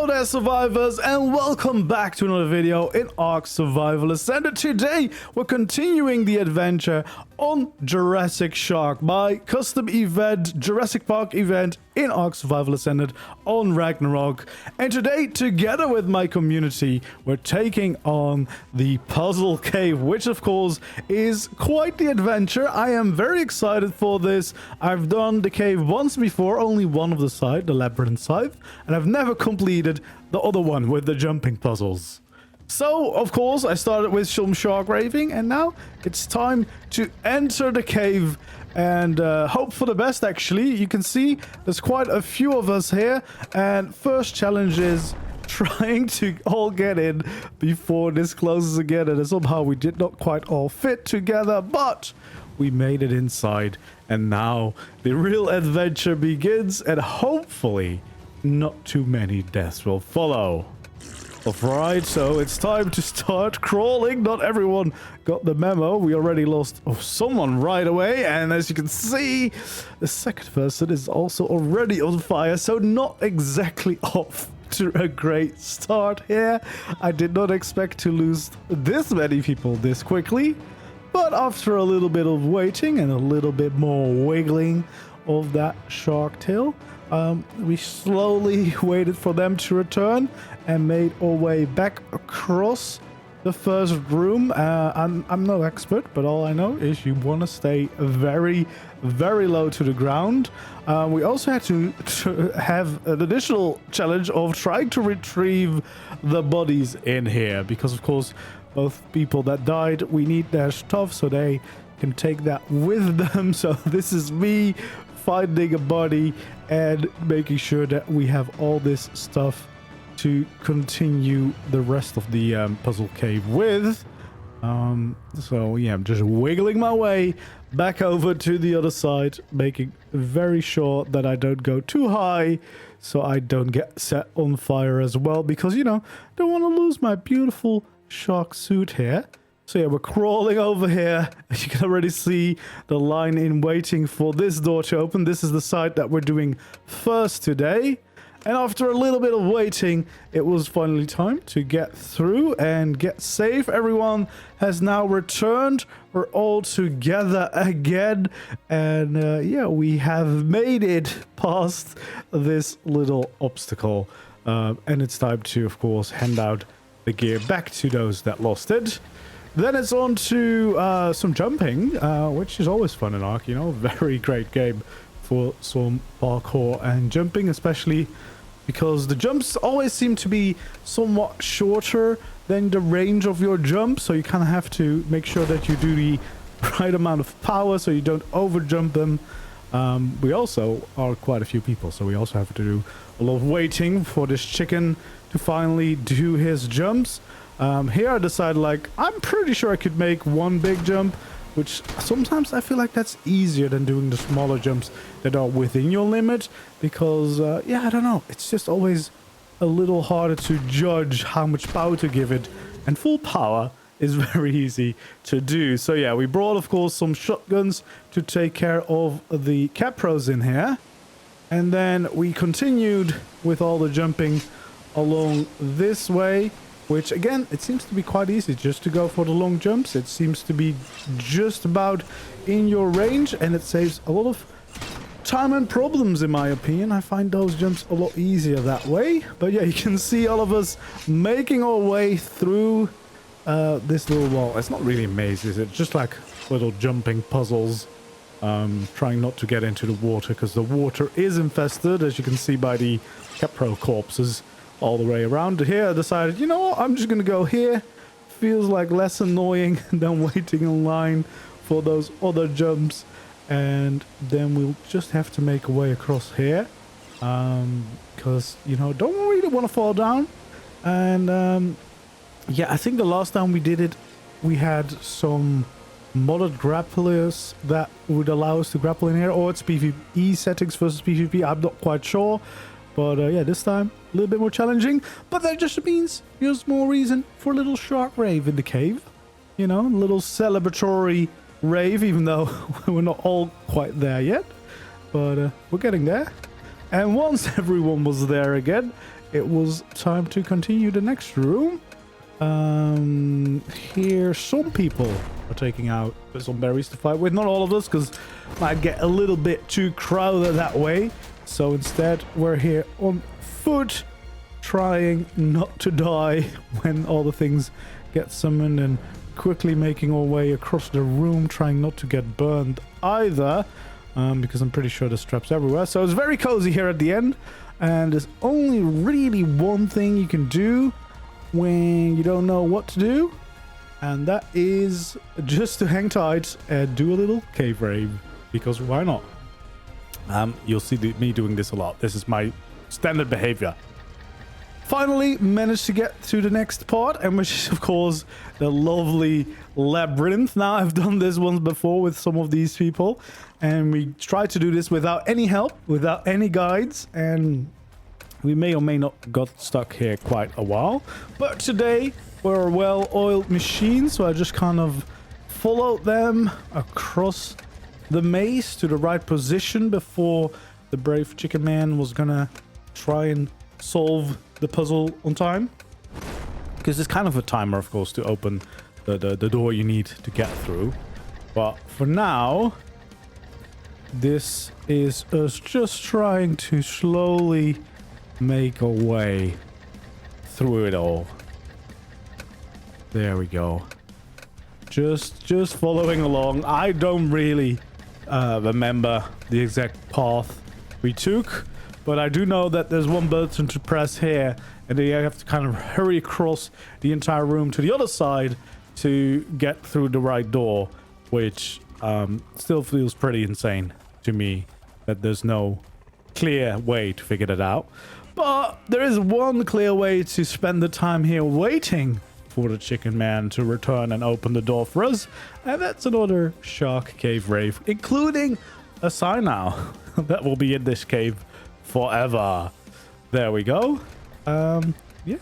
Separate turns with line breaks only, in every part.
there, survivors, and welcome back to another video in ARK Survival Ascended. Today we're continuing the adventure on Jurassic Shark, my custom event, Jurassic Park event in ARK Survival Ascended on Ragnarok. And today, together with my community, we're taking on the puzzle cave, which of course is quite the adventure. I am very excited for this. I've done the cave once before, only one of the side, the labyrinth side, and I've never completed the other one with the jumping puzzles. So, of course, I started with some shark raving, and now it's time to enter the cave and hope for the best, actually. You can see there's quite a few of us here, and first challenge is trying to all get in before this closes again, and somehow we did not quite all fit together, but we made it inside, and now the real adventure begins, and hopefully not too many deaths will follow. Alright, so it's time to start crawling. Not everyone got the memo. We already lost someone right away, and as you can see, the second person is also already on fire, so not exactly off to a great start here. I did not expect to lose this many people this quickly, but after a little bit of waiting and a little bit more wiggling of that shark tail, we slowly waited for them to return and made our way back across the first room. I'm no expert, but all I know is you want to stay very, very low to the ground. We also had to have an additional challenge of trying to retrieve the bodies in here, because of course both people that died, we need their stuff so they can take that with them. So this is me finding a body and making sure that we have all this stuff to continue the rest of the puzzle cave with. So yeah, I'm just wiggling my way back over to the other side, making very sure that I don't go too high so I don't get set on fire as well, because, you know, don't want to lose my beautiful shark suit here. So yeah, we're crawling over here. You can already see the line in waiting for this door to open. This is the side that we're doing first today. And after a little bit of waiting, it was finally time to get through and get safe. Everyone has now returned. We're all together again. And yeah, we have made it past this little obstacle. And it's time to, of course, hand out the gear back to those that lost it. Then it's on to some jumping, which is always fun in ARK, you know. Very great game for some parkour and jumping, especially because the jumps always seem to be somewhat shorter than the range of your jump. So you kind of have to make sure that you do the right amount of power so you don't over jump them. We also are quite a few people, so we also have to do a lot of waiting for this chicken to finally do his jumps. Here I decided, like, I'm pretty sure I could make one big jump, which sometimes I feel like that's easier than doing the smaller jumps that are within your limit, because, yeah, I don't know, it's just always a little harder to judge how much power to give it, and full power is very easy to do. So yeah, we brought, of course, some shotguns to take care of the capros in here, and then we continued with all the jumping along this way, which again, it seems to be quite easy just to go for the long jumps. It seems to be just about in your range, and it saves a lot of time and problems, in my opinion. I find those jumps a lot easier that way. But yeah, you can see all of us making our way through this little wall. It's not really a maze, is it? Just like little jumping puzzles, trying not to get into the water, because the water is infested, as you can see by the capro corpses all the way around. Here I decided, you know what, I'm just gonna go here. Feels like less annoying than waiting in line for those other jumps, and then we'll just have to make a way across here, because, you know, don't really want to fall down. And yeah, I think the last time we did it, we had some modded grapplers that would allow us to grapple in here, or it's PvE settings versus PvP, I'm not quite sure. But yeah, this time a little bit more challenging, but that just means there's more reason for a little shark rave in the cave. You know, a little celebratory rave, even though we're not all quite there yet. But we're getting there. And once everyone was there again, it was time to continue the next room. Here some people are taking out some berries to fight with. Not all of us, because might get a little bit too crowded that way. So instead, we're here on foot, trying not to die when all the things get summoned, and quickly making our way across the room, trying not to get burned either, because I'm pretty sure there's traps everywhere. So it's very cozy here at the end, and there's only really one thing you can do when you don't know what to do, and that is just to hang tight and do a little cave rave, because why not? You'll see me doing this a lot. This is my standard behavior. Finally managed to get to the next part, and which is of course the lovely labyrinth. Now, I've done this once before with some of these people, and we tried to do this without any help, without any guides, and we may or may not got stuck here quite a while. But today we're a well-oiled machine, so I just kind of followed them across the maze to the right position before the brave chicken man was gonna try and solve the puzzle on time, because there's kind of a timer, of course, to open the door you need to get through. But for now, this is us just trying to slowly make our way through it all. There we go. Just following along. I don't really remember the exact path we took, but I do know that there's one button to press here, and then you have to kind of hurry across the entire room to the other side to get through the right door, which still feels pretty insane to me that there's no clear way to figure that out. But there is one clear way to spend the time here waiting for the chicken man to return and open the door for us, and that's another shark cave rave, including a sign now that will be in this cave forever. There we go. Yeah,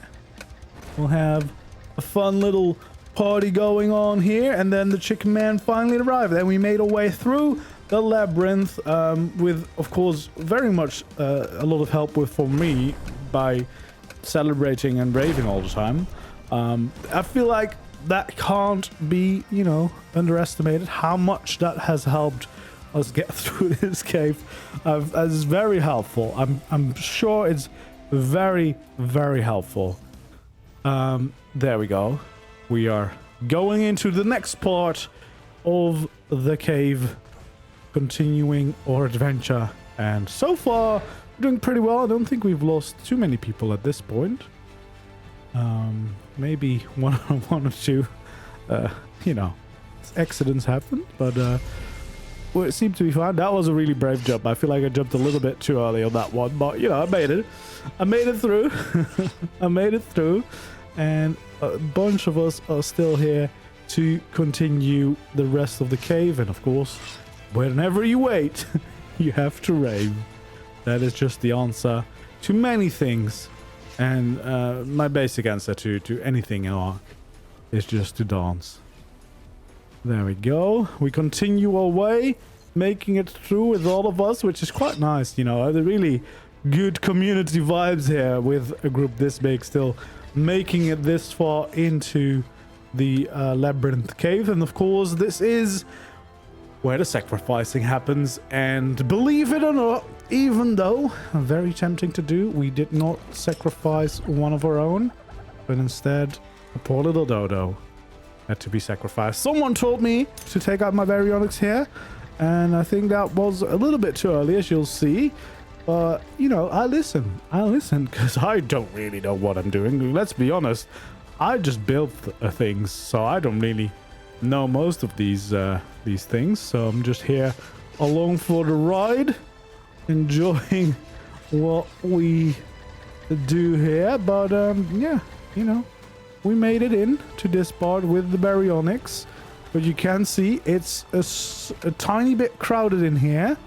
we'll have a fun little party going on here, and then the chicken man finally arrived, and we made our way through the labyrinth, with, of course, very much a lot of help for me by celebrating and raving all the time. I feel like that can't be, underestimated, how much that has helped us get through this cave. It's very helpful. I'm sure it's very, very helpful. There we go. We are going into the next part of the cave, continuing our adventure, and so far we're doing pretty well. I don't think we've lost too many people at this point. Maybe one or two, accidents happen, but well, it seemed to be fine. That was a really brave jump. I feel like I jumped a little bit too early on that one, but I made it. I made it through. I made it through, and a bunch of us are still here to continue the rest of the cave. And of course, whenever you wait, you have to rave. That is just the answer to many things, and my basic answer to anything in ARK is just to dance. There we go. We continue our way, making it through with all of us, which is quite nice. The really good community vibes here with a group this big, still making it this far into the labyrinth cave. And of course, this is where the sacrificing happens, and believe it or not, even though very tempting to do, we did not sacrifice one of our own, but instead a poor little dodo had to be sacrificed. Someone told me to take out my baryonyx here, and I think that was a little bit too early, as you'll see. But I listen because I don't really know what I'm doing. Let's be honest, I just built things, so I don't really know most of these things. So I'm just here along for the ride, enjoying what we do here. But yeah, we made it in to this part with the baryonyx, but you can see it's a tiny bit crowded in here.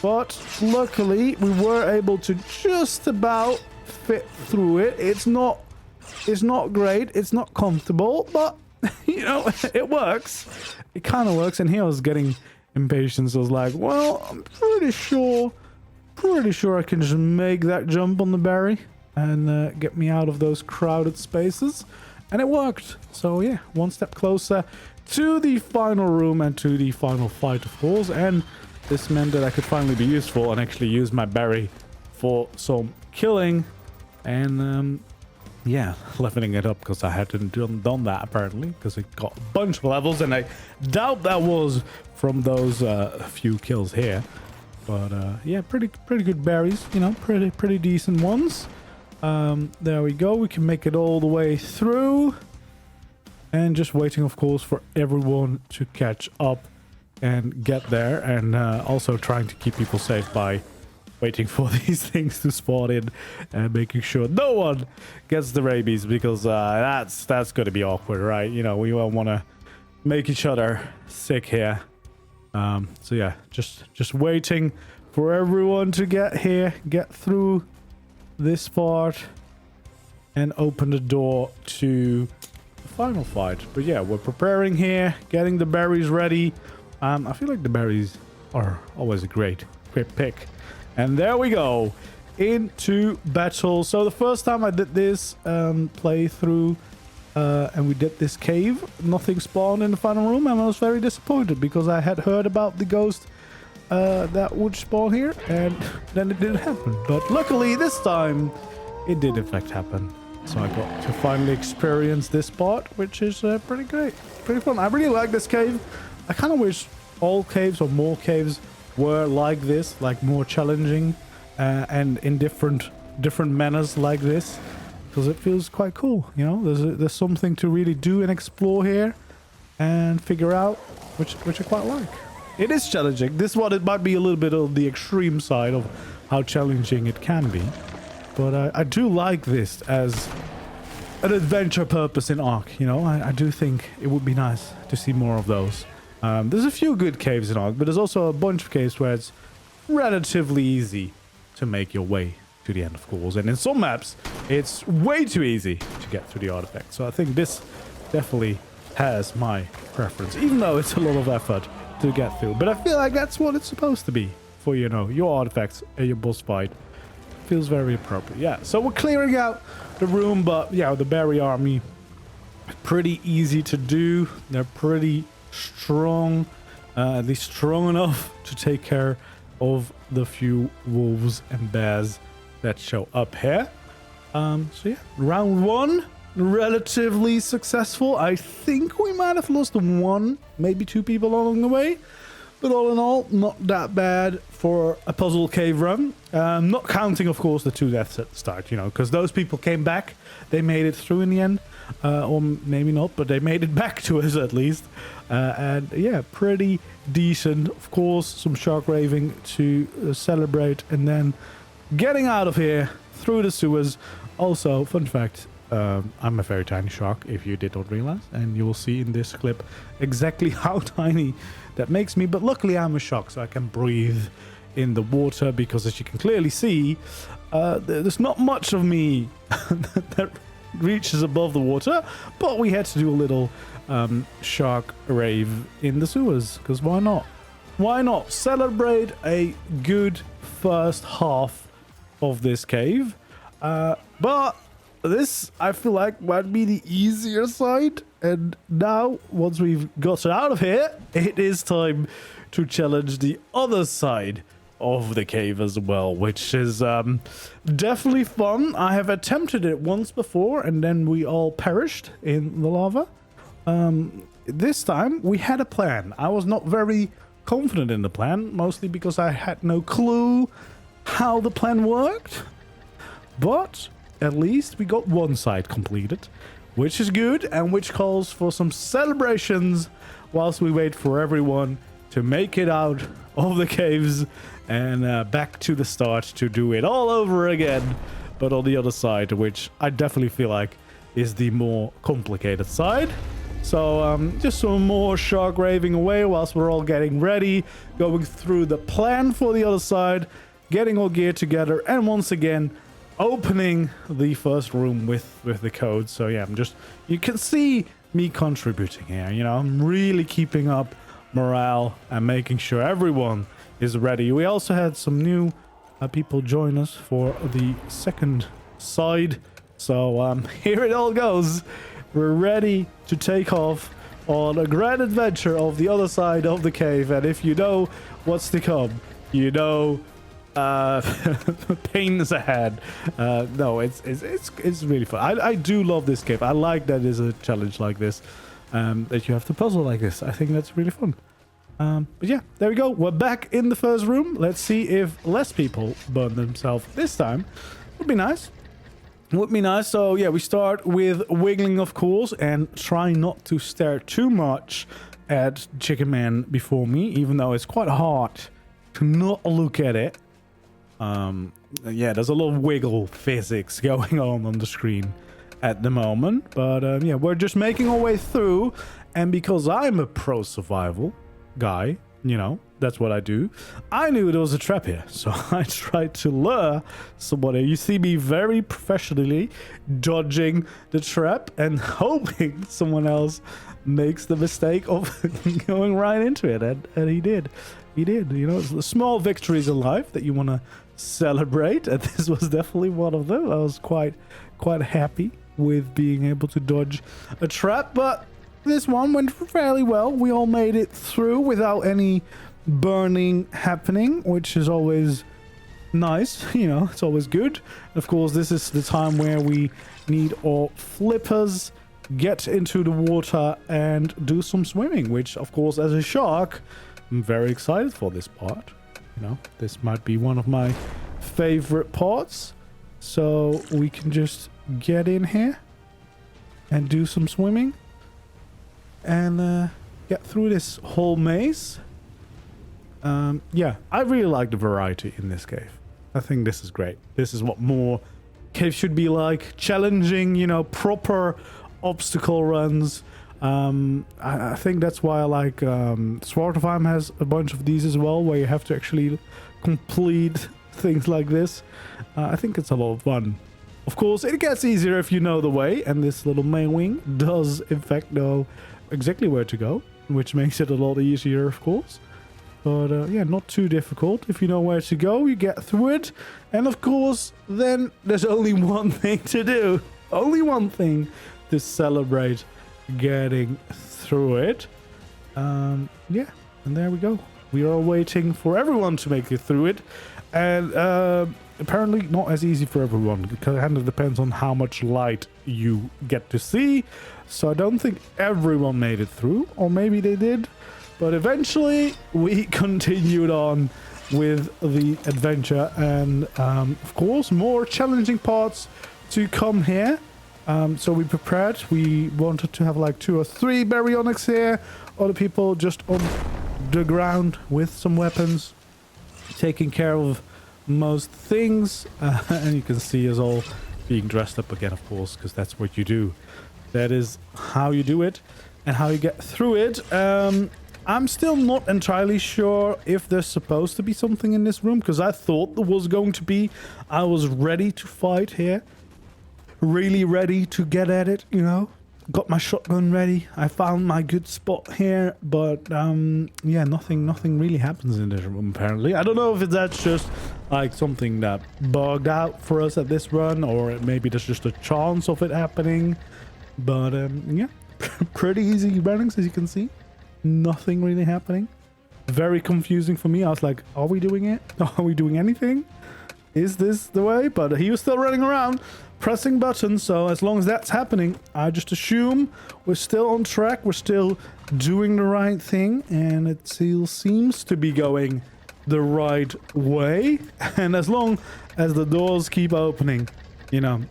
But luckily, we were able to just about fit through it. It's not great. It's not comfortable, but it works. It kind of works. And here I was getting impatient. So I was like, well, I'm pretty sure I can just make that jump on the berry. and get me out of those crowded spaces. And it worked. So yeah, one step closer to the final room and to the final fight, of course. And this meant that I could finally be useful and actually use my berry for some killing. And yeah, leveling it up because I hadn't done that apparently, because it got a bunch of levels, and I doubt that was from those few kills here. But yeah, pretty good berries, you know, pretty decent ones. There we go. We can make it all the way through, and just waiting, of course, for everyone to catch up and get there, and also trying to keep people safe by waiting for these things to spawn in and making sure no one gets the rabies, because that's going to be awkward, right? You know, we all want to make each other sick here. So yeah, just waiting for everyone to get here, get through this part, and open the door to the final fight. But yeah, we're preparing here, getting the berries ready. I feel like the berries are always a great pick. And there we go, into battle. So the first time I did this playthrough, and we did this cave, nothing spawned in the final room, and I was very disappointed because I had heard about the ghost that would spawn here, and then it didn't happen. But luckily this time it did in fact happen. So I got to finally experience this part, which is pretty great, pretty fun. I really like this cave. I kind of wish all caves or more caves were like this, like more challenging and in different manners like this, because it feels quite cool, you know. There's something to really do and explore here and figure out, which I quite like. It is challenging. This one, it might be a little bit on the extreme side of how challenging it can be, but I do like this as an adventure purpose in ARK, you know. I do think it would be nice to see more of those. There's a few good caves in ARK, but there's also a bunch of caves where it's relatively easy to make your way to the end, of course. And in some maps, it's way too easy to get through the artifact. So I think this definitely has my preference, even though it's a lot of effort to get through. But I feel like that's what it's supposed to be for, you know, your artifacts and your boss fight. Feels very appropriate. Yeah, so we're clearing out the room, but yeah, the berry army, pretty easy to do. They're pretty strong, at least strong enough to take care of the few wolves and bears that show up here. So yeah, round one, relatively successful. I think we might have lost one, maybe two people along the way, but all in all, not that bad for a puzzle cave run. Not counting, of course, the two deaths at the start, you know, because those people came back. They made it through in the end, or maybe not, but they made it back to us at least. And yeah, pretty decent. Of course, some shark raving to celebrate, and then getting out of here through the sewers. Also, fun fact, I'm a very tiny shark, if you did not realize, and you will see in this clip exactly how tiny that makes me. But luckily I'm a shark, so I can breathe in the water, because as you can clearly see, there's not much of me that reaches above the water, but we had to do a little shark rave in the sewers, because why not? Why not celebrate a good first half of this cave? But this, I feel like, might be the easier side. And now, once we've gotten out of here, it is time to challenge the other side of the cave as well, which is definitely fun. I have attempted it once before, and then we all perished in the lava. This time, we had a plan. I was not very confident in the plan, mostly because I had no clue how the plan worked. But at least we got one side completed, which is good, and which calls for some celebrations whilst we wait for everyone to make it out of the caves and back to the start to do it all over again, but on the other side, which I definitely feel like is the more complicated side. So just some more shark raving away whilst we're all getting ready, going through the plan for the other side, getting all gear together, and once again opening the first room with the code. So yeah, you can see me contributing here, you know. I'm really keeping up morale and making sure everyone is ready. We also had some new people join us for the second side. So here it all goes. We're ready to take off on a grand adventure of the other side of the cave. And if you know what's to come, you know pains ahead. No, it's really fun. I do love this cave. I like that there's a challenge like this, that you have to puzzle like this. I think that's really fun. But yeah, there we go. We're back in the first room. Let's see if less people burn themselves this time. Would be nice. Would be nice. So yeah, we start with wiggling, of course, and try not to stare too much at Chicken Man before me, even though it's quite hard to not look at it. Yeah, there's a lot of wiggle physics going on the screen at the moment. But yeah, we're just making our way through. And because I'm a pro survival guy, you know, that's what I do, I knew there was a trap here, so I tried to lure somebody. You see me very professionally dodging the trap and hoping someone else makes the mistake of going right into it, and he did. You know, it's small victories in life that you want to celebrate, and this was definitely one of them. I was quite happy with being able to dodge a trap, but this one went fairly well. We all made it through without any burning happening, which is always nice. You know, it's always good. Of course, this is the time where we need our flippers, get into the water and do some swimming, which, of course, as a shark, I'm very excited for this part. You know, this might be one of my favorite parts. So we can just get in here and do some swimming and get through this whole maze. Yeah, I really like the variety in this cave. I think this is great. This is what more caves should be like. Challenging, you know, proper obstacle runs. I think that's why I like Svartalfheim has a bunch of these as well, where you have to actually complete things like this. I think it's a lot of fun. Of course, it gets easier if you know the way, and this little main wing does in fact know exactly where to go, which makes it a lot easier, of course. But yeah, not too difficult. If you know where to go, you get through it. And of course, then there's only one thing to do. Only one thing to celebrate getting through it. Yeah, and there we go. We are waiting for everyone to make it through it. And apparently not as easy for everyone, because it kind of depends on how much light you get to see. So I don't think everyone made it through, or maybe they did. But eventually we continued on with the adventure, and of course more challenging parts to come here. So we prepared. We wanted to have like 2 or 3 baryonyx here, other people just on the ground with some weapons, taking care of most things. And you can see us all being dressed up again, of course, because that's what you do. That is how you do it and how you get through it. I'm still not entirely sure if there's supposed to be something in this room, because I thought there was going to be. I was ready to fight here. Really ready to get at it, you know. Got my shotgun ready. I found my good spot here, but yeah, nothing really happens in this room apparently. I don't know if that's just like something that bugged out for us at this run, or maybe there's just a chance of it happening. But yeah, pretty easy runnings, as you can see. Nothing really happening. Very confusing for me. I was like, are we doing it? Are we doing anything? Is this the way? But he was still running around pressing buttons, so as long as that's happening, I just assume we're still on track, we're still doing the right thing, and it still seems to be going the right way. And as long as the doors keep opening, you know,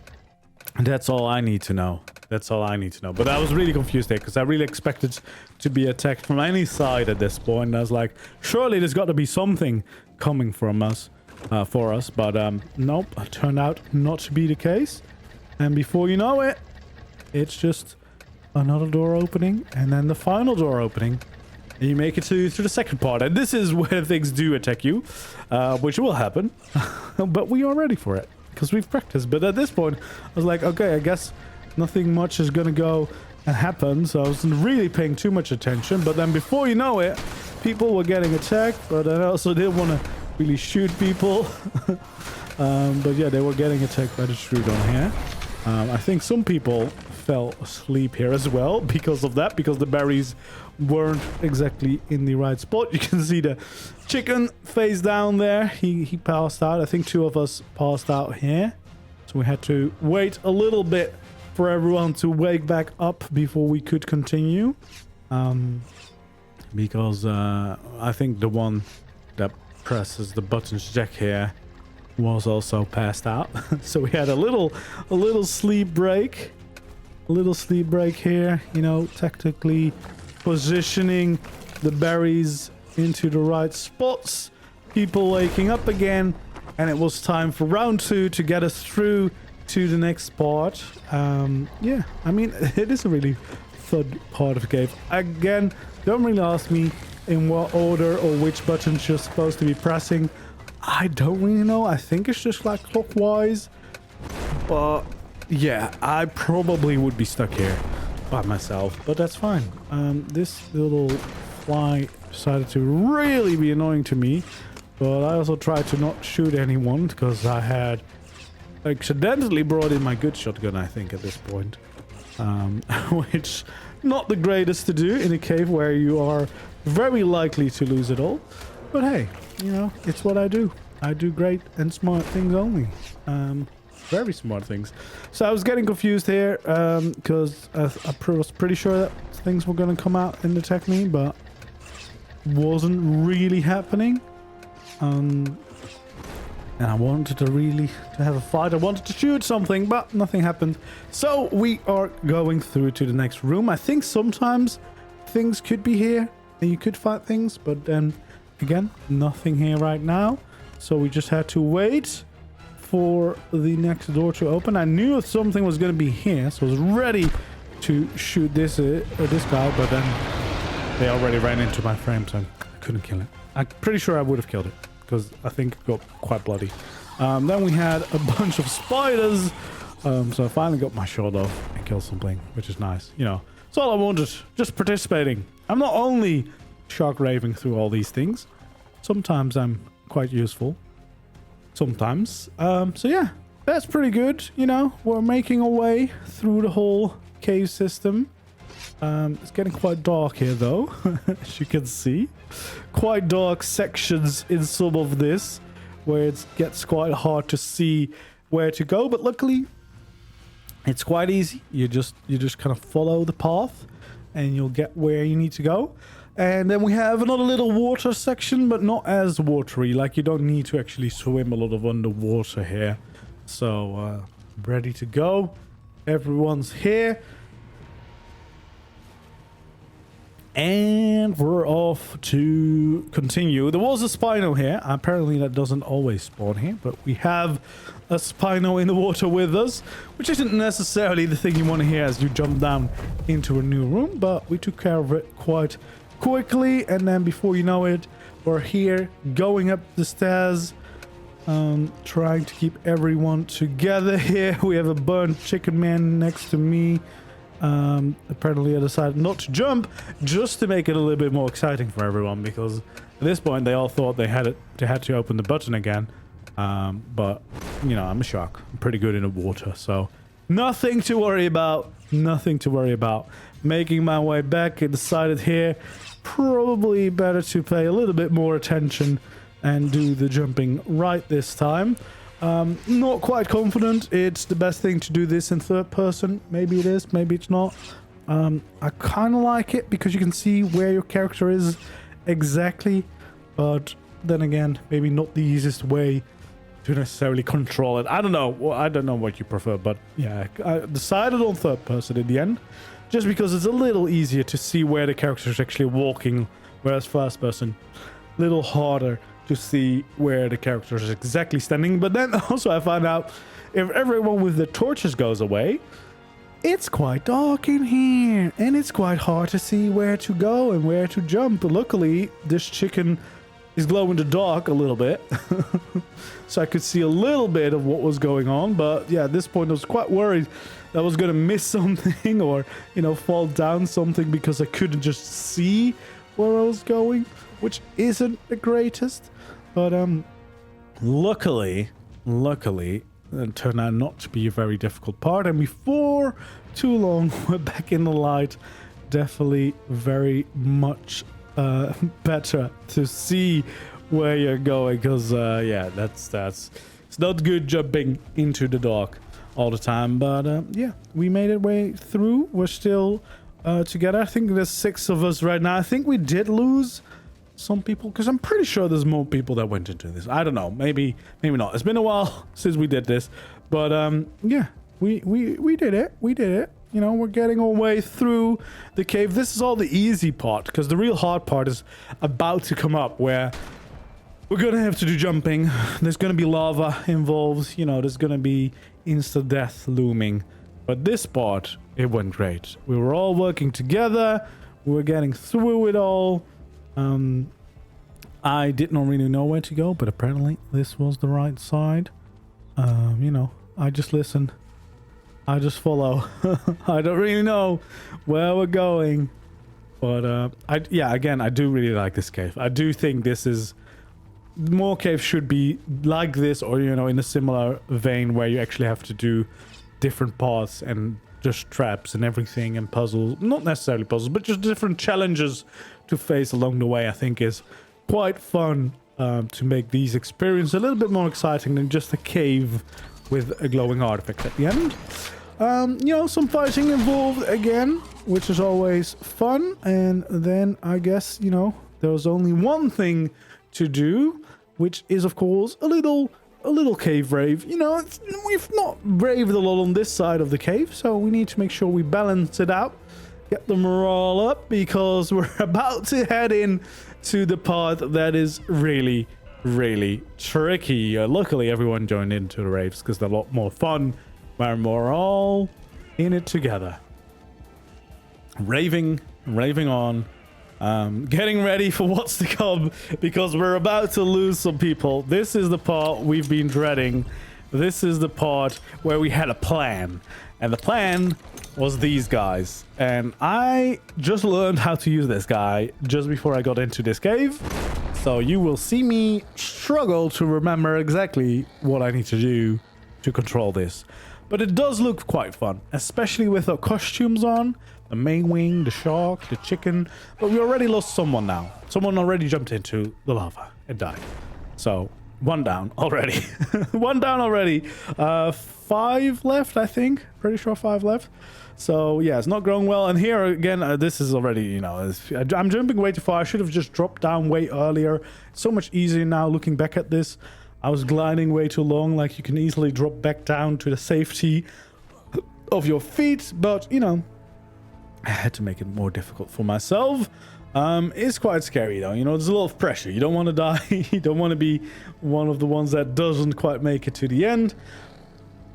that's all I need to know. That's all I need to know. But I was really confused there, because I really expected to be attacked from any side at this point. And I was like, surely there's got to be something coming from us. For us, but nope, it turned out not to be the case. And before you know it, it's just another door opening, and then the final door opening, and you make it to the second part. And this is where things do attack you, which will happen. But we are ready for it because we've practiced. But at this point, I was like, okay, I guess nothing much is gonna go and happen. So I wasn't really paying too much attention. But then before you know it, people were getting attacked. But I also didn't want to really shoot people. But yeah, they were getting attacked by the Trudon here. I think some people fell asleep here as well because of that, because the berries weren't exactly in the right spot. You can see the chicken face down there. He passed out. I think 2 of us passed out here. So we had to wait a little bit for everyone to wake back up before we could continue. Because I think the one that presses the buttons Jack here was also passed out. So we had a little sleep break. A little sleep break here, you know, tactically positioning the berries into the right spots. People waking up again, and it was time for round 2 to get us through to the next part. Yeah, I mean, it is a really fun part of the game. Again, don't really ask me in what order or which buttons you're supposed to be pressing. I don't really know. I think it's just like clockwise. But yeah, I probably would be stuck here by myself, but that's fine. This little fly decided to really be annoying to me, but I also tried to not shoot anyone because I had accidentally brought in my good shotgun, I think, at this point. Which not the greatest to do in a cave where you are very likely to lose it all. But hey, you know, it's what I do. I do great and smart things only. Very smart things. So I was getting confused here because I was pretty sure that things were going to come out and attack me, but wasn't really happening. And I wanted to have a fight. I wanted to shoot something, but nothing happened. So we are going through to the next room. I think sometimes things could be here and you could fight things, but then again, nothing here right now. So we just had to wait for the next door to open. I knew something was going to be here, so I was ready to shoot this guy, but then they already ran into my frame, so I couldn't kill it. I'm pretty sure I would have killed it because I think it got quite bloody. Then we had a bunch of spiders, so I finally got my shot off and killed something, which is nice. You know, it's all I wanted, just participating. I'm not only shark raving through all these things, sometimes I'm quite useful. Sometimes. So yeah, that's pretty good. You know, we're making our way through the whole cave system. It's getting quite dark here though, as you can see. Quite dark sections in some of this, where it gets quite hard to see where to go. But luckily, it's quite easy. You just kind of follow the path, and you'll get where you need to go. And then we have another little water section, but not as watery. Like, you don't need to actually swim a lot of underwater here. So, ready to go. Everyone's here. And we're off to continue. There was a Spino here. Apparently that doesn't always spawn here, but we have a Spino in the water with us, which isn't necessarily the thing you want to hear as you jump down into a new room, but we took care of it quite quickly. And then before you know it, we're here going up the stairs, trying to keep everyone together here. We have a burnt chicken man next to me. Apparently I decided not to jump just to make it a little bit more exciting for everyone, because at this point they all thought they had to open the button again. But you know, I'm a shark. I'm pretty good in the water, so nothing to worry about. Nothing to worry about. Making my way back, I decided here probably better to pay a little bit more attention and do the jumping right this time. Not quite confident it's the best thing to do this in third person. Maybe it is, maybe it's not. I kind of like it because you can see where your character is exactly, but then again, maybe not the easiest way to necessarily control it. I don't know. Well, I don't know what you prefer, but yeah, I decided on third person in the end, just because it's a little easier to see where the character is actually walking, whereas first person, a little harder to see where the character is exactly standing. But then also I found out if everyone with the torches goes away, it's quite dark in here and it's quite hard to see where to go and where to jump. But luckily this chicken is glow in the dark a little bit, so I could see a little bit of what was going on. But yeah, at this point I was quite worried that I was gonna miss something or, you know, fall down something because I couldn't just see where I was going, which isn't the greatest. But luckily luckily, it turned out not to be a very difficult part. And before too long, we're back in the light. Definitely very much better to see where you're going, because yeah, that's it's not good jumping into the dark all the time. But yeah, we made it way through. We're still together. I think there's 6 of us right now. I think we did lose some people, because I'm pretty sure there's more people that went into this. I don't know, maybe not. It's been a while since we did this, but yeah, we did it. You know, we're getting our way through the cave. This is all the easy part, because the real hard part is about to come up, where we're gonna have to do jumping. There's gonna be lava involved. You know, there's gonna be instant death looming. But this part, it went great. We were all working together. We were getting through it all. I did not really know where to go, but apparently this was the right side. You know, I just listen. I just follow. I don't really know where we're going, but yeah, again, I do really like this cave. I do think this is, more caves should be like this, or you know, in a similar vein where you actually have to do different parts and just traps and everything and puzzles. Not necessarily puzzles, but just different challenges to face along the way. I think is quite fun to make these experiences a little bit more exciting than just a cave with a glowing artifact at the end. You know, some fighting involved again, which is always fun. And then I guess, you know, there's only one thing to do, which is of course a little cave rave. You know, we've not raved a lot on this side of the cave, so we need to make sure we balance it out, get the morale up, because we're about to head in to the part that is really tricky. Luckily everyone joined into the raves, because they're a lot more fun when we're all in it together, raving on, getting ready for what's to come, because we're about to lose some people. This is the part we've been dreading. This is the part where we had a plan, and the plan was these guys. And I just learned how to use this guy just before I got into this cave, so you will see me struggle to remember exactly what I need to do to control this. But it does look quite fun, especially with our costumes on. The main wing, the shark, the chicken. But we already lost someone now. Someone already jumped into the lava and died. So, one down already. One down already. 5 left, I think. Pretty sure 5 left. So, yeah, it's not going well. And here, again, this is already, you know, I'm jumping way too far. I should have just dropped down way earlier. It's so much easier now looking back at this. I was gliding way too long. Like, you can easily drop back down to the safety of your feet. But, you know, I had to make it more difficult for myself. It's quite scary, though. You know, there's a lot of pressure. You don't want to die. You don't want to be one of the ones that doesn't quite make it to the end.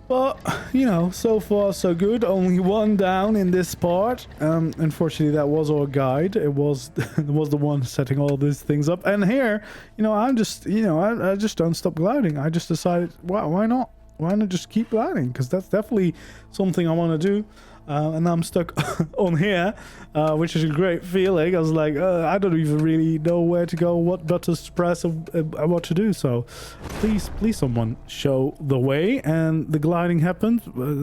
But, you know, so far so good. Only one down in this part. Unfortunately, that was our guide. It was the one setting all these things up. And here, you know, I'm just, you know, I just don't stop gliding. I just decided, why not? Why not just keep gliding? Because that's definitely something I want to do. And I'm stuck on here, which is a great feeling. I was like, I don't even really know where to go, what buttons to press, and what to do. So please someone show the way. And the gliding happened.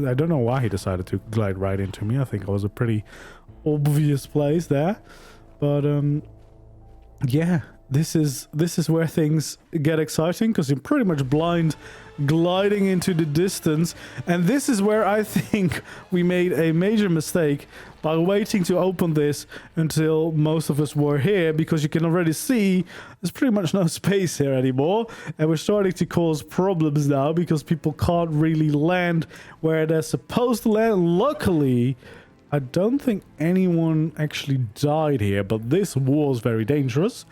I don't know why he decided to glide right into me. I think it was a pretty obvious place there. But yeah, this is where things get exciting, because you're pretty much blind gliding into the distance. And this is where I think we made a major mistake by waiting to open this until most of us were here, because you can already see there's pretty much no space here anymore, and we're starting to cause problems now because people can't really land where they're supposed to land. Luckily, I don't think anyone actually died here, but this was very dangerous,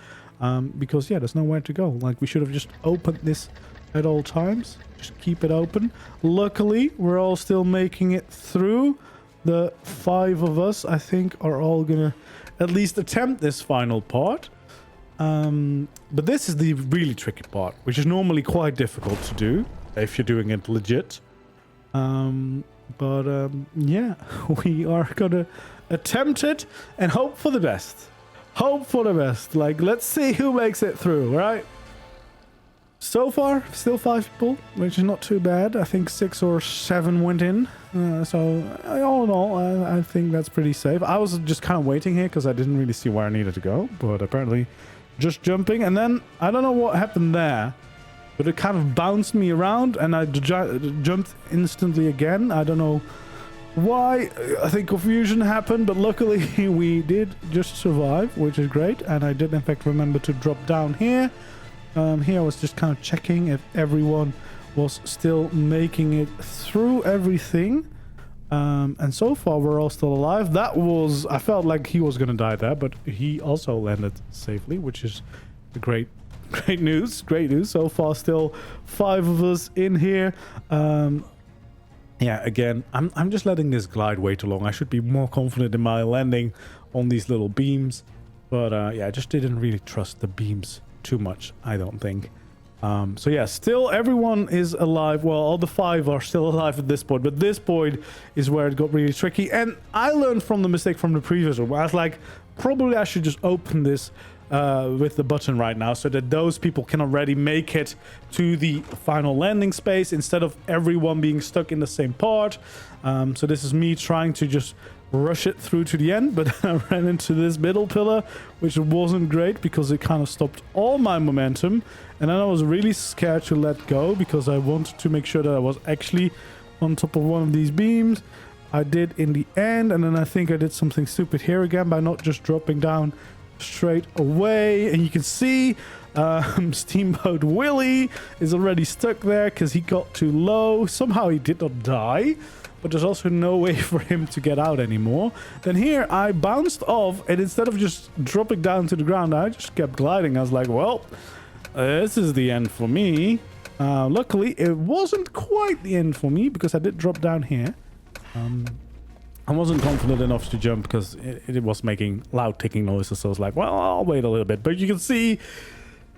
because yeah, there's nowhere to go. Like, we should have just opened this at all times. Just keep it open. Luckily, we're all still making it through. The 5 of us, I think, are all gonna at least attempt this final part. But this is the really tricky part, which is normally quite difficult to do if you're doing it legit. Yeah, we are gonna attempt it and hope for the best. Hope for the best. Like, let's see who makes it through, right? So far, still 5 people, which is not too bad. I think 6 or 7 went in. So all in all, I think that's pretty safe. I was just kind of waiting here because I didn't really see where I needed to go. But apparently just jumping. And then I don't know what happened there. But it kind of bounced me around and I jumped instantly again. I don't know why. I think confusion happened. But luckily we did just survive, which is great. And I did in fact remember to drop down here. Here I was just kind of checking if everyone was still making it through everything. And so far we're all still alive. That was, I felt like he was going to die there, but he also landed safely, which is great news. Great news. So far still 5 of us in here. Yeah, again, I'm just letting this glide way too long. I should be more confident in my landing on these little beams. But yeah, I just didn't really trust the beams too much, I don't think. So yeah, still everyone is alive. Well, all the 5 are still alive at this point, but this point is where it got really tricky. And I learned from the mistake from the previous one. I was like, probably I should just open this with the button right now so that those people can already make it to the final landing space instead of everyone being stuck in the same part. So this is me trying to just rush it through to the end, but I ran into this middle pillar, which wasn't great because it kind of stopped all my momentum. And then I was really scared to let go because I wanted to make sure that I was actually on top of one of these beams. I did in the end, and then I think I did something stupid here again by not just dropping down straight away. And you can see Steamboat Willie is already stuck there because he got too low. Somehow he did not die, but there's also no way for him to get out anymore. Then here I bounced off, and instead of just dropping down to the ground, I just kept gliding. I was like, well, this is the end for me. Luckily, it wasn't quite the end for me because I did drop down here. I wasn't confident enough to jump because it was making loud ticking noises. So I was like, well, I'll wait a little bit. But you can see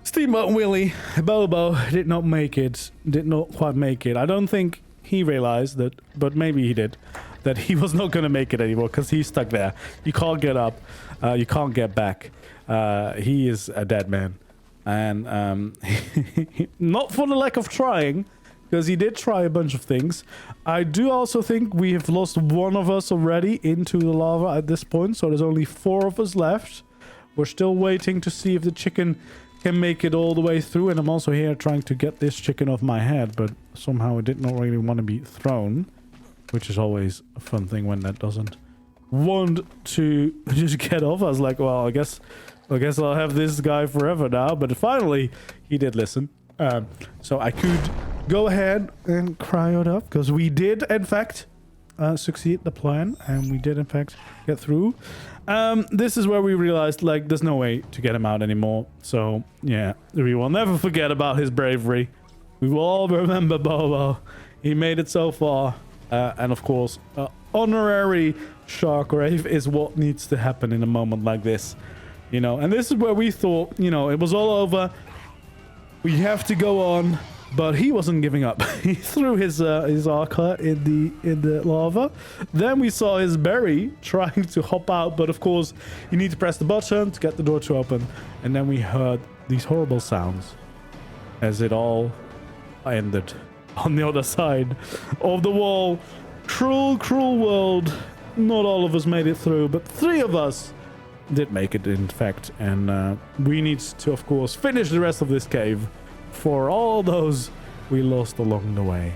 Steamboat Willie, Bobo, did not make it. Did not quite make it. I don't think he realized that, but maybe he did, that he was not going to make it anymore because he's stuck there. You can't get up. You can't get back. He is a dead man. And not for the lack of trying, because he did try a bunch of things. I do also think we have lost one of us already into the lava at this point. So there's only 4 of us left. We're still waiting to see if the chicken can make it all the way through. And I'm also here trying to get this chicken off my head, but somehow it did not really want to be thrown, which is always a fun thing when that doesn't want to just get off. I was like, well, I guess I'll have this guy forever now. But finally, he did listen. So I could go ahead and cry it up because we did, in fact, succeed the plan, and we did, in fact, get through. This is where we realized, like, there's no way to get him out anymore. So, yeah, we will never forget about his bravery. We will all remember Bobo. He made it so far. And, of course, honorary shark grave is what needs to happen in a moment like this. You know, and this is where we thought, you know, it was all over. We have to go on. But he wasn't giving up. He threw his ARK in the lava. Then we saw his berry trying to hop out, but of course you need to press the button to get the door to open. And then we heard these horrible sounds as it all ended on the other side of the wall. Cruel, cruel world. Not all of us made it through, but 3 of us did make it, in fact. And we need to, of course, finish the rest of this cave for all those we lost along the way.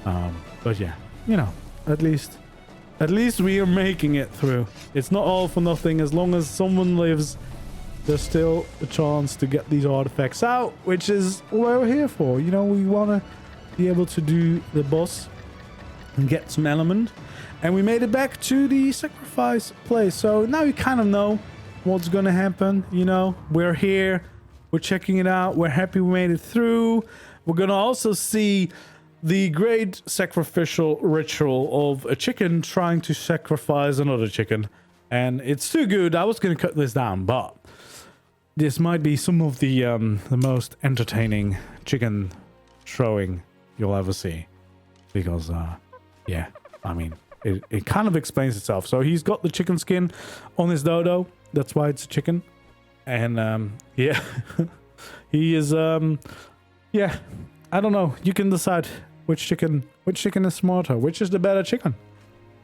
But yeah, you know, at least we are making it through. It's not all for nothing. As long as someone lives, there's still a chance to get these artifacts out, which is what we're here for. You know, we want to be able to do the boss and get some element. And we made it back to the sacrifice place. So now you kind of know what's going to happen. You know, we're here. We're checking it out. We're happy we made it through. We're going to also see the great sacrificial ritual of a chicken trying to sacrifice another chicken. And it's too good. I was going to cut this down, but this might be some of the most entertaining chicken throwing you'll ever see. Because, yeah, I mean, it kind of explains itself. So he's got the chicken skin on his dodo. That's why it's a chicken. And yeah, he is, you yeah, I don't know. You can decide which chicken is smarter, which is the better chicken.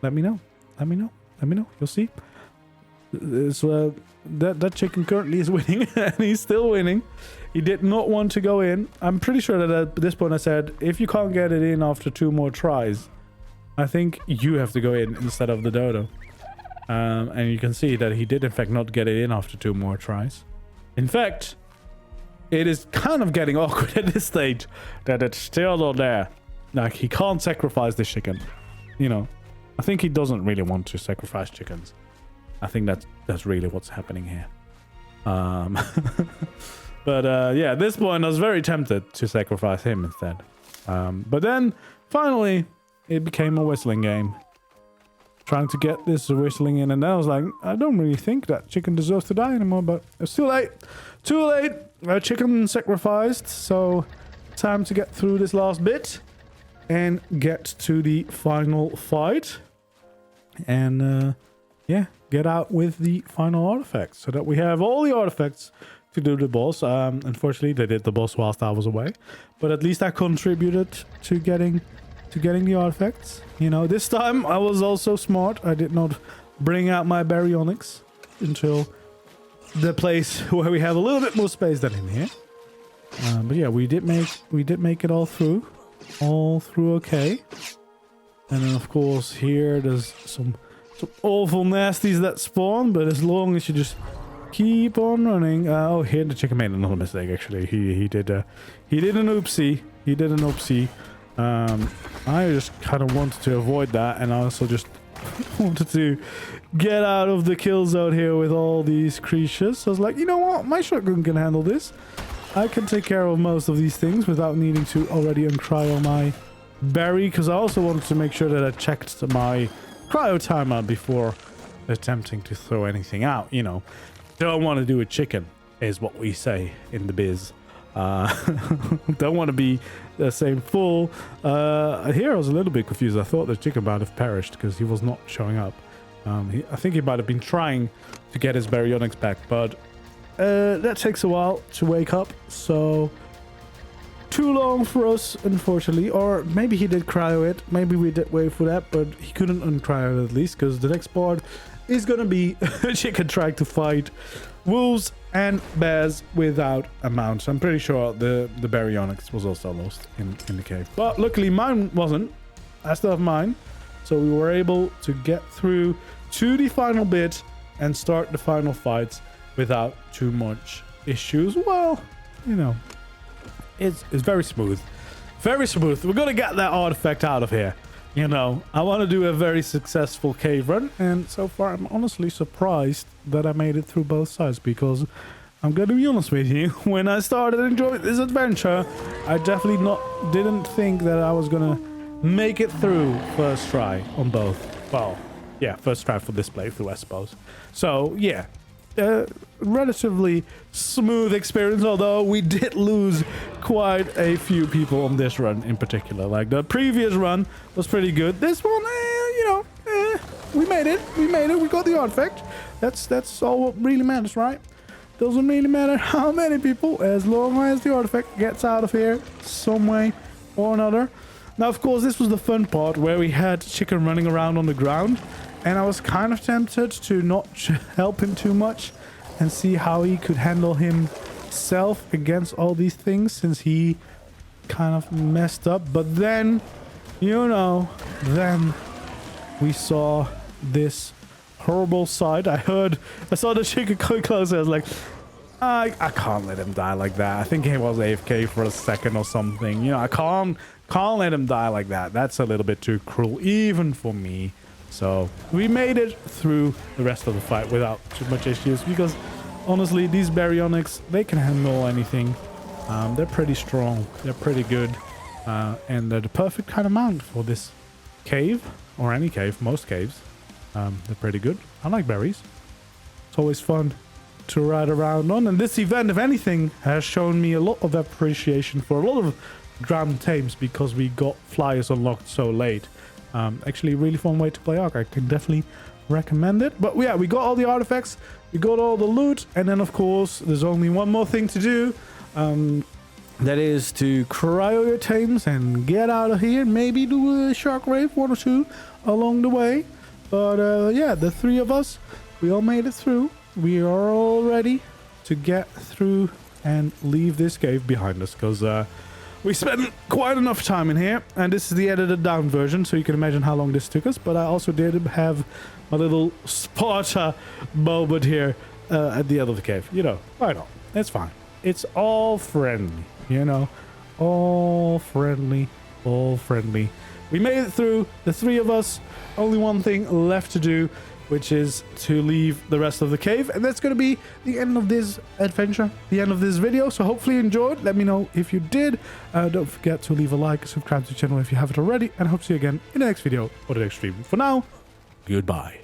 Let me know. Let me know. Let me know. You'll see. So that chicken currently is winning, and he's still winning. He did not want to go in. I'm pretty sure that at this point I said, if you can't get it in after 2 more tries, I think you have to go in instead of the dodo. And you can see that he did in fact not get it in after 2 more tries. In fact, it is kind of getting awkward at this stage that it's still not there. Like, he can't sacrifice this chicken. You know, I think he doesn't really want to sacrifice chickens. I think that's really what's happening here. But yeah, at this point I was very tempted to sacrifice him instead. But then finally it became a whistling game. Trying to get this whistling in, and then I was like, I don't really think that chicken deserves to die anymore, but it's too late. Too late. Chicken sacrificed, so time to get through this last bit and get to the final fight. And yeah, get out with the final artifacts so that we have all the artifacts to do the boss. Unfortunately, they did the boss whilst I was away, but at least I contributed to getting the artifacts. You know, this time I was also smart. I did not bring out my baryonyx until the place where we have a little bit more space than in here. But yeah, we did make it all through okay. And then of course here there's some awful nasties that spawn, but as long as you just keep on running. Oh, here the chicken made another mistake. Actually, he did an oopsie. He did an oopsie. I just kind of wanted to avoid that, and I also just wanted to get out of the kill zone here with all these creatures. So I was like, you know what, my shotgun can handle this. I can take care of most of these things without needing to already uncryo my berry, because I also wanted to make sure that I checked my cryo timer before attempting to throw anything out. You know, don't want to do a chicken is what we say in the biz. Don't want to be the same full. Here I was a little bit confused. I thought the chicken might have perished because he was not showing up. I think he might have been trying to get his baryonyx back, but that takes a while to wake up, so too long for us, unfortunately. Or maybe he did cryo it. Maybe we did wait for that, but he couldn't uncryo it at least, because the next part is gonna be a chicken trying to fight wolves and bears without a mount. So I'm pretty sure the baryonyx was also lost in the cave, but luckily mine wasn't. I still have mine, so we were able to get through to the final bit and start the final fights without too much issues. Well, you know, it's very smooth. Very smooth. We're gonna get that artifact out of here. You know, I want to do a very successful cave run, and so far I'm honestly surprised that I made it through both sides, because I'm going to be honest with you, when I started enjoying this adventure, I definitely didn't think that I was going to make it through first try on both. Well, yeah, first try for this playthrough, I suppose. So, yeah, relatively smooth experience, although we did lose quite a few people on this run in particular. Like, the previous run was pretty good. This one, you know, we made it. We got the artifact. That's all what really matters, right? Doesn't really matter how many people, as long as the artifact gets out of here some way or another. Now, of course, this was the fun part where we had chicken running around on the ground, and I was kind of tempted to not help him too much and see how he could handle himself against all these things, since he kind of messed up. But then, you know, then we saw this horrible sight. I saw the chicken come closer. I was like, I can't let him die like that. I think he was AFK for a second or something. You know, I can't let him die like that. That's a little bit too cruel, even for me. So we made it through the rest of the fight without too much issues, because honestly, these baryonyx, they can handle anything. They're pretty strong. They're pretty good. And they're the perfect kind of mount for this cave, or any cave, most caves. They're pretty good. I like berries. It's always fun to ride around on. And this event, if anything, has shown me a lot of appreciation for a lot of ground tames, because we got flyers unlocked so late. Actually, a really fun way to play ARK. I can definitely recommend it. But yeah, we got all the artifacts. We got all the loot. And then, of course, there's only one more thing to do. That is to cryo your tames and get out of here. Maybe do a shark rave, 1 or 2 along the way. But yeah, the 3 of us, we all made it through. We are all ready to get through and leave this cave behind us, because we spent quite enough time in here, and this is the edited down version, so you can imagine how long this took us. But I also did have my little Sparta moment here at the end of the cave. You know, why not? It's fine. It's all friendly, you know, all friendly, all friendly. We made it through, the 3 of us. Only one thing left to do, which is to leave the rest of the cave, and that's going to be the end of this adventure, the end of this video. So hopefully you enjoyed. Let me know if you did. Don't forget to leave a like, subscribe to the channel if you haven't already, and I hope to see you again in the next video or the next stream. For now, goodbye.